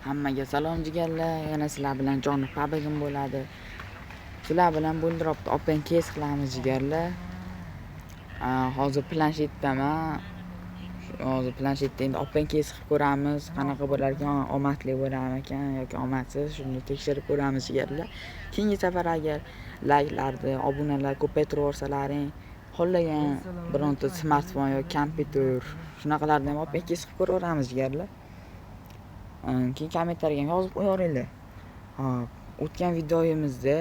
Hammaga salom jigarlar. Yana sizlar bilan Joni Pabigim bo'ladi. Sizlar bilan bo'ldiropti open case qilamiz jigarlar. Hozir planshetdaman. Hozir planshetda endi open case qilib ko'ramiz. Qanaqa bo'lar ekan, omadli bo'larmikan yoki omadsiz, shuni tekshirib ko'ramiz jigarlar. Keyingi safar agar layklarni, obunalar ko'paytirib yuborsalaring, xohlagan bironta smartfon yoki kompyuter shunaqalarni ham open case qilib ko'raveramiz jigarlar. Keyin kommentariyga yozib qo'yaveringlar. O'tgan videomizda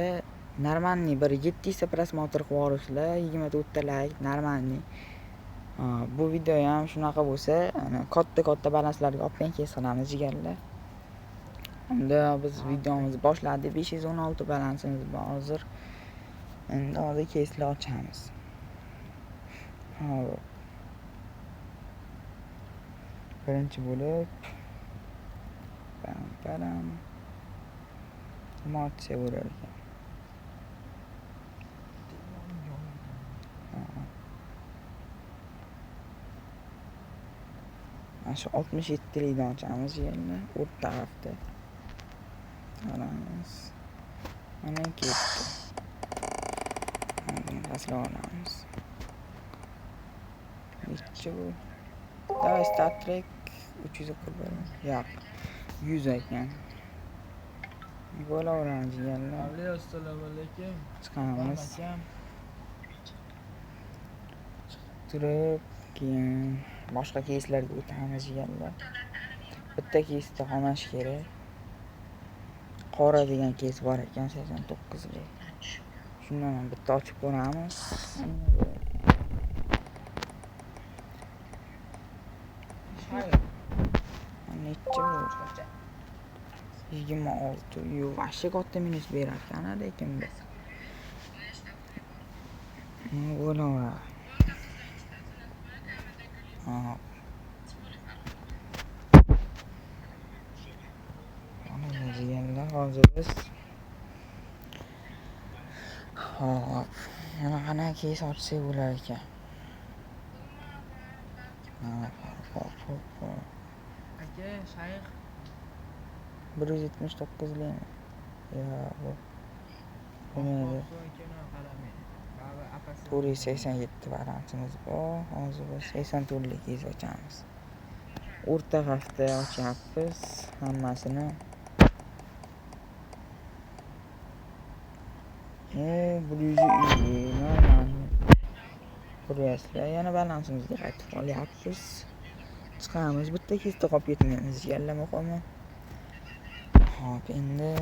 normalniy bir 700 ta prosmotr qilib yuboribsizlar, 24 ta layk normalniy. Bu video ham shunaqa bo'lsa, katta balanslarga open case qilamiz jigarlar. Unda biz videomizni boshladik, 516 balansimiz bor hozir. Endi hozir case'lar ochamiz. Birinchi bo'lib param motsiya bo'lar ekan. Shu 67 likdan ochamiz yerni o'rta hafta. Qaramiz. Mana ketdi. Aslo olamiz. Necha bu? Davay Star Trek 341. Yo'q. 100 ekan. Bo'laveramiz jigarlar. Assalomu alaykum. Chiqamiz. Turib, keyin boshqa case'larga o'tamiz jigarlar. Bitta case'da qolmash kerak. Qora degan case bor ekan 89 lik. Shundan ham bitta ochib ko'ramiz. Necha bo'ldi? 26. Vashga katta minus berar ekan, lekin biz. Bo'laveradi. Jigarlar hozir biz yana qanaqa case ochsak bo'lar ekan. Aka, shayx 179 likmi? Yo'q, bu. Bo'lmaydi. 487 balansimiz bor. Hozir biz 84 lik case ochamiz. O'rta hafta ochyapmiz hammasini. Ko'ryapsizlar, yana balansimizga qaytib qolyapmiz. Chiqamiz, bitta kesda qolib ketmaymiz, jigarlar muhimi. Hop, endi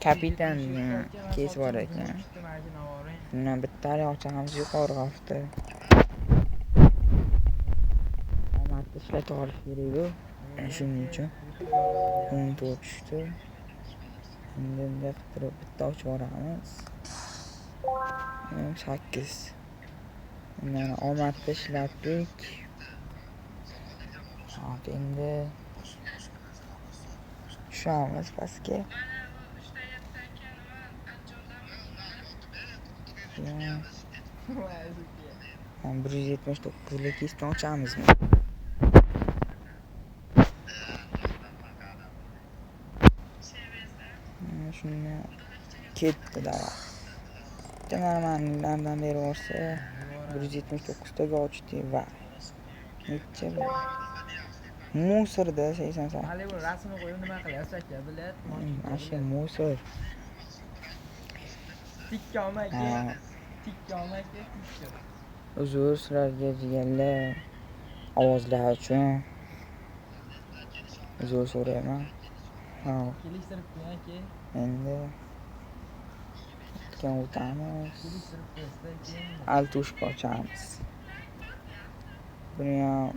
kapitan kes bor ekan. Bundan bittani ochamiz yuqori hafta. Omadni ishlatib olish kerak-ku. Shuning uchun 14 tushdi. Endi bunday qilib turib bitta ochib yuboramiz. 8. Mana omadni ishlatdik. Hop, endi tushamiz pastga. 179 lik kesdan ochamizmi? Shuni ketdi davay. Bitta normallardan beri borsa 179 taga ochdik va necha bu? Musirda 80. Hali bu rasmni qo'yib nima qilyapsiz aka? Bilet, Masha musir. Tikka olmayki. Tikka olmayki. Uzr sizlarga jigarlar. Ovozlar uchun uzr so'rayman. Kelishtirib qo'ying aka. Endi o'tgan o'tamiz. Kelishtirib qo'yasizlar keyin. Altushka ochamiz. Buni ham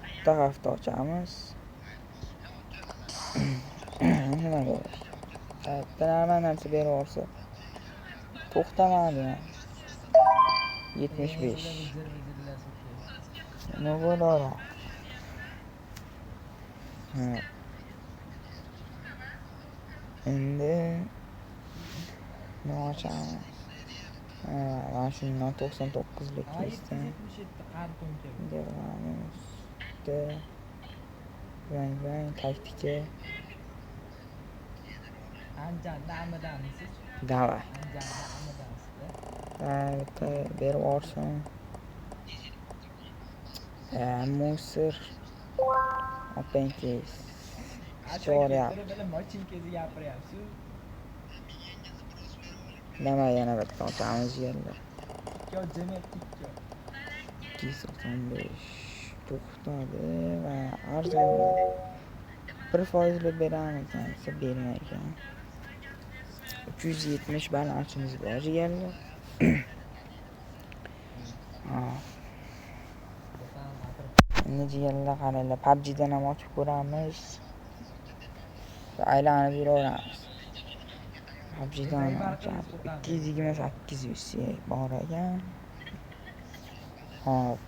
bitta hafta ochamiz. Nima bo'lar? Bitta narsa berib olsa. To'xtamadi. 75. Nima bo'lar? Endi nima ochamiz? Mana shundan 99 lik kesdan. bang, taktika. Andijonda ammidamisiz? Давай. Andijonda ammidamisiz-da? Bitta berib yuborsin. Musor. Openkeys. Chiqaryapti. Bilan machinkangizni gapiryapsiz. Nima yana bitta ochamiz yerda. Tikka jimi tikka. 295 to'xtadi va arzon 1% beramiz ekan, bermaykan. 370 balansimiz bor yerda. Endi jigarlar qaranglar, PUBG'dan ham ochib ko'ramiz. Aylanib yuraveramiz. PUBG'dan 228 bor ekan. Hop.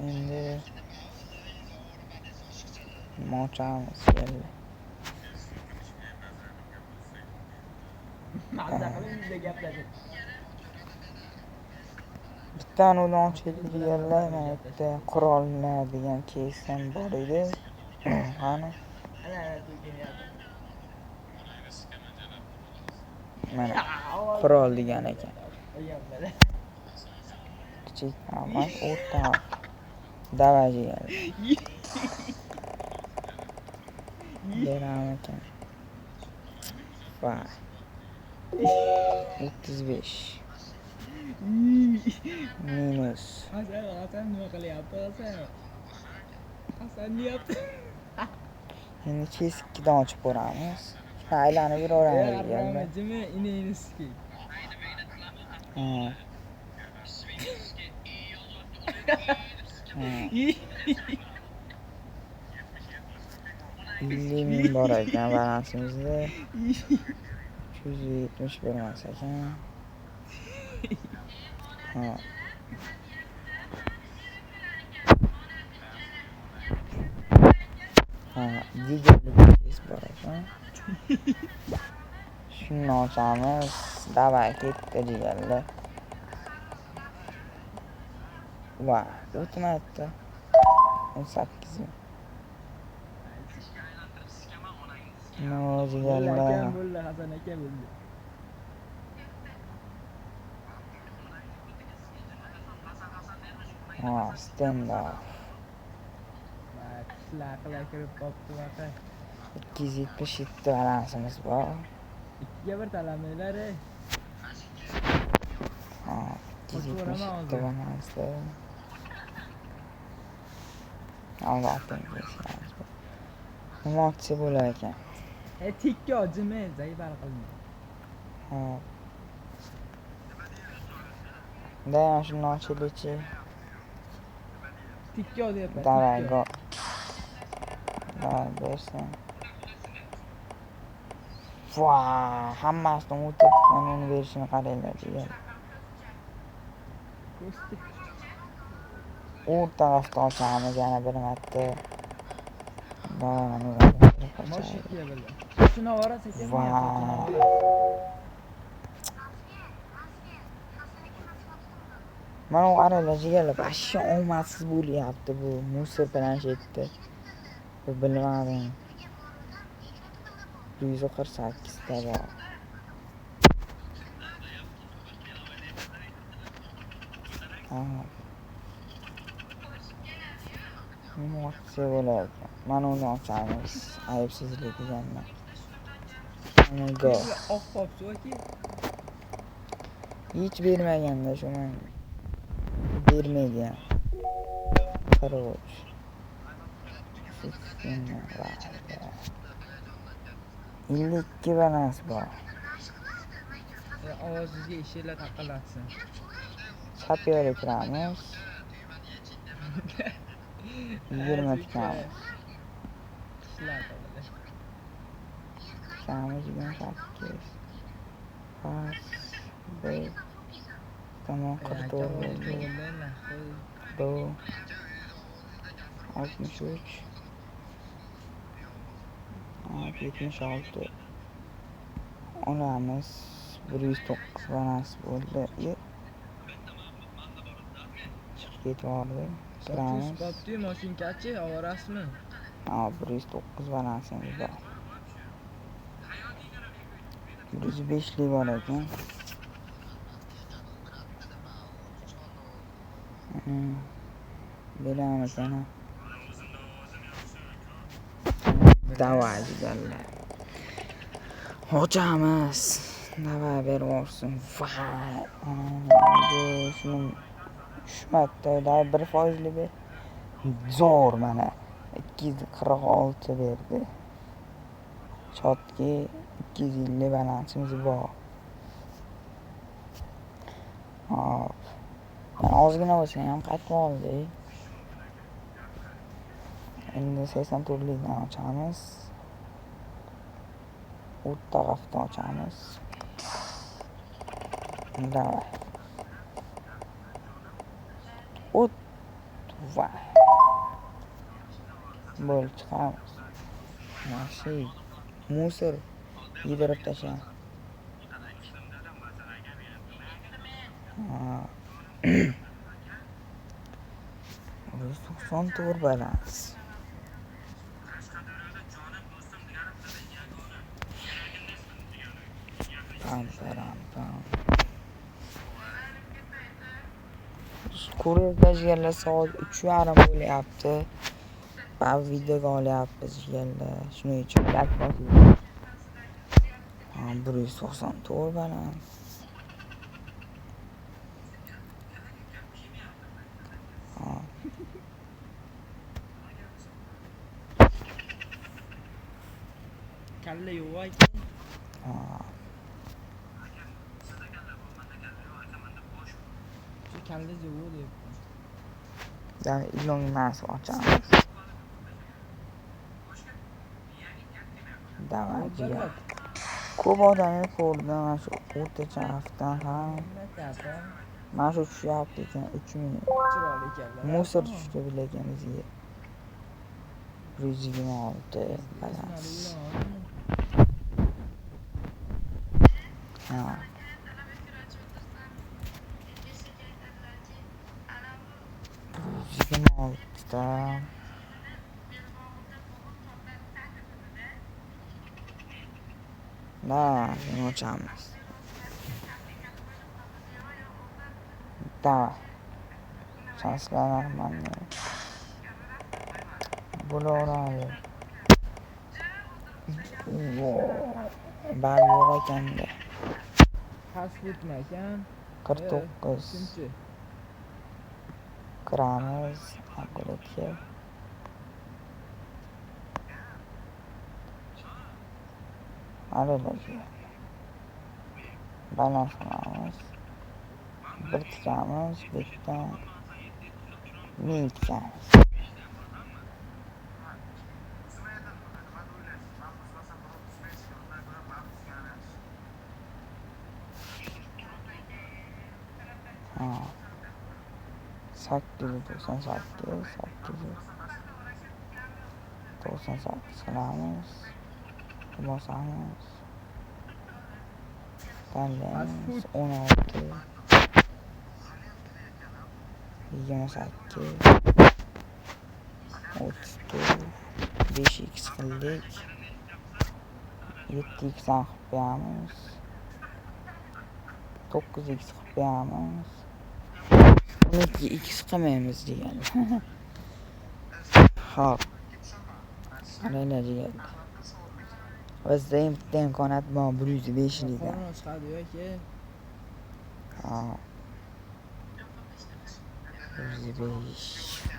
Endi nima ochamiz yerda. Mazza qilingda gaplashib. Bittani udan ochildi yerlar, mana bitta qurollar degan keys ham bor edi. Qani? Mana qurol degan ekan. Kichik emas, o'rta. Davaji yer. Beramiz ekan. Va 35 minus. Hasan nima qilyapti Hasan? Hasan deyapti. Endi kesikkidan ochib ko'ramiz. Aylanib yuraveramiz yerda. Jimi ineniski. Ming bor ekan balansimizda. 370 bermas ekan. Digerlik bor ekan. Shuni ochamiz. Davay ketdi jigarlar. Va, o'tmayapti. 18 ming. No, jigarlar. Bo'ldi, Hasan aka bo'ldi. Stand up. Qilib kirib qopti vaqa. 277 balansimiz bor. Ikkiga bir talamanglar. 277 balansda. Albatta. Nima otsa bo'lar ekan. Tikka jimi zaybal qilma. Dayan shuni ochilichi. Tikka deyapman. Davay go. Davay bersin. Vaa, hammasidan o'tib mana uni berishini qaranglar degan. O'rta tarafda ochamiz yana bir marta. Moshikka bo'ldi. Shuni orasi ekan. Mana u qaranglar jigarlar, ashyo omadsiz bo'lyapti bu musor planshetda. Bilmadim. 148 ta bor. Nima otsa bo'lar ekan. Mana uni ochamiz. Ayibsizlik deganlar. Mana go. Oqqopsiz aka. Hech bermaganda shu men bermaydi ham. Qaroq. Illikki balans bor. Ovozingizga eshiklar taqalatsin. Chap yo'lga kiramiz. 20 tikamiz. Tikamiz 28. Pas. Bir. Tamam 44 bo'ldi. 63. 76. Olamiz. 109 balans bo'ldi. Chiqib ketvordi. Qilamiz. Qopdi mashinkachi ovorasizmi? 109 balansimiz bor. 105 lik bor ekan. Beramiz ana. Davay jigarlar. Ochamiz. Davay berib olsin. Vay. Shuni tushmadida 1% ber. Zo'r mana 246 berdi. Chotki 250 balansimiz bor. Hop. Ozgina bo'lsa ham qaytib oldi. Endi 84 likdan ochamiz. U tarafdan ochamiz. Davay. O't. Vay. Bo'l chiqamiz. Mashin. Musor yedirib tashlang. 194 balans. Pam. Ko'rib jigarlar soat 3:30 bo'lyapti. Va videoga olyapmiz jigarlar. Shuning uchun like bosing. 194 balans. Kalla yo'q ekan. Shu kalla yo'q deb. Yani ilon nasıl açarız? Davay jigar. Ko'p odamni ko'rdim mana shu o'rta tarafdan ham. Mana shu tushyapti ekan 3 minut. Chiroyli ekanlar. Musor tushdi bilagimizga. 126 balans. Ha. Oltita. Shuni ochamiz. Davay. Chanslar mana. Bo'laveradi. Bari yo'q ekanda. Fast foodmi ekan? 49. Shuncha. Kiramiz apparatga. Aralashi. Balans qilamiz. Bir tikamiz, bitta. Ming tikamiz. Ha. 898 qilamiz. Bosamiz. Tanlaymiz 16 28 34 5x qildik 7x qilib qo'yamiz 9x qilib qo'yamiz 12x qilmaymiz deganlar. Hop. Qaranglar deganlar. Bizda bitta imkoniyat bor 105 likdan. Qonun chiqadi yoki. Ha. 105.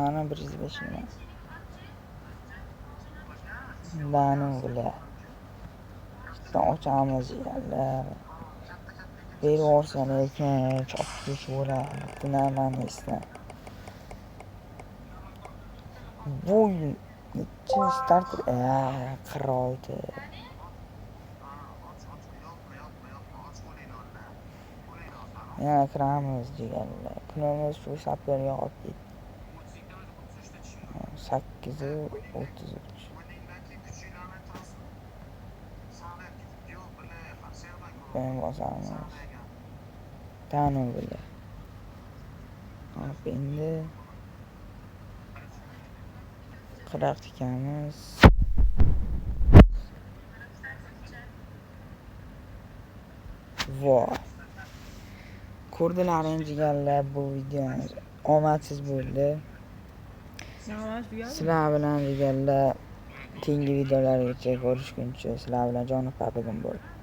Ana 105 nima? Danu bilan. Bitta ochamiz deganlar. Berib olsan ekan, chopib bo'ladi. Bunamani istan. Bu necha start 46. Yana kiramiz deganlar. Kunimiz shu saperga qolib ketdi. 8:33. Ben bosamiz. Tanu bilan. Hop, endi qiraq tikamiz. Voy. Ko'rdilaring jigarlar, bu videomiz omadsiz bo'ldi. Sizlar bilan jigarlar keyingi videolargacha ko'rishguncha sizlar bilan Jonov Papagan bo'ldi.